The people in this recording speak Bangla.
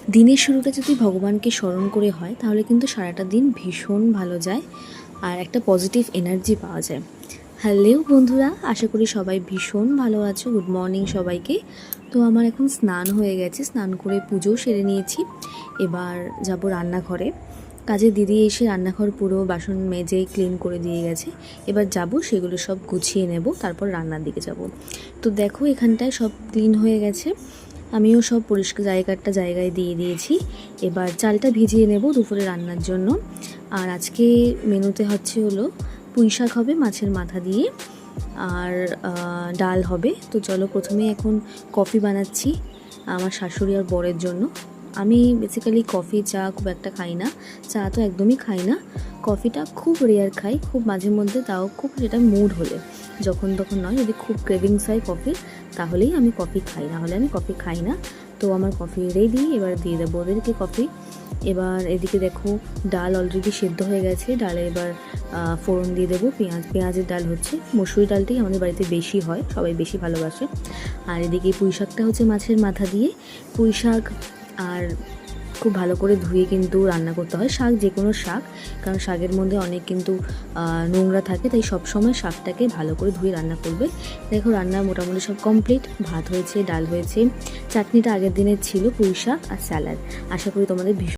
দিনের শুরুটা যদি ভগবানকে স্মরণ করে হয় তাহলে কিন্তু সারাটা দিন ভীষণ ভালো যায় আর একটা পজিটিভ এনার্জি পাওয়া যায়। হ্যালো বন্ধুরা, আশা করি সবাই ভীষণ ভালো আছো। গুড মর্নিং সবাইকে। তো আমার এখন স্নান হয়ে গেছে, স্নান করে পুজোও সেরে নিয়েছি। এবার যাব রান্নাঘরে। কাজের দিদি এসে রান্নাঘর পুরো বাসন মেজে ক্লিন করে দিয়ে গেছে। এবার যাব সেগুলো সব গুছিয়ে নেব, তারপর রান্নার দিকে যাব। তো দেখো এখানটায় সব ক্লিন হয়ে গেছে, আমিও সব পরিষ্কার জায়গায় দিয়ে দিয়েছি। এবার চালটা ভিজিয়ে নেব দুপুরে রান্নার জন্য। আর আজকে মেনুতে হলো পুঁই শাক হবে মাছের মাথা দিয়ে, আর ডাল হবে। তো চলো প্রথমে এখন কফি বানাচ্ছি আমার শাশুড়ি আর বরের জন্য। আমি বেসিক্যালি কফি চা খুব একটা খাই না, চা তো একদমই খাই না। কফিটা খুব রেয়ার খাই, খুব মাঝে মধ্যে, তাও খুব সেটা মুড হলে, যখন তখন নয়। যদি খুব ক্রেভিংস হয় কফির তাহলেই আমি কফি খাই, না হলে আমি কফি খাই না। তো আমার কফি রেডি, এবার দিয়ে দেবো ওদেরকে কফি। এবার এদিকে দেখো ডাল অলরেডি সেদ্ধ হয়ে গেছে, ডালে এবার ফোড়ন দিয়ে দেবো। পেঁয়াজের ডাল হচ্ছে, মসুরি ডালটাই আমাদের বাড়িতে বেশি হয়, সবাই বেশি ভালোবাসে। আর এদিকে পুঁই শাকটা হচ্ছে মাছের মাথা দিয়ে। পুঁই শাক আর খুব ভালো করে ধুয়ে কিন্তু রান্না করতে হয়, শাক যে কোনো শাক, কারণ শাকের মধ্যে অনেক কিন্তু নোংরা থাকে, তাই সবসময় শাকটাকে ভালো করে ধুয়ে রান্না করবে। দেখো রান্না মোটামুটি সব কমপ্লিট, ভাত হয়েছে, ডাল হয়েছে, চাটনিটা আগের দিনের ছিল, পুঁই শাক আর স্যালাড। আশা করি তোমাদের ভীষণ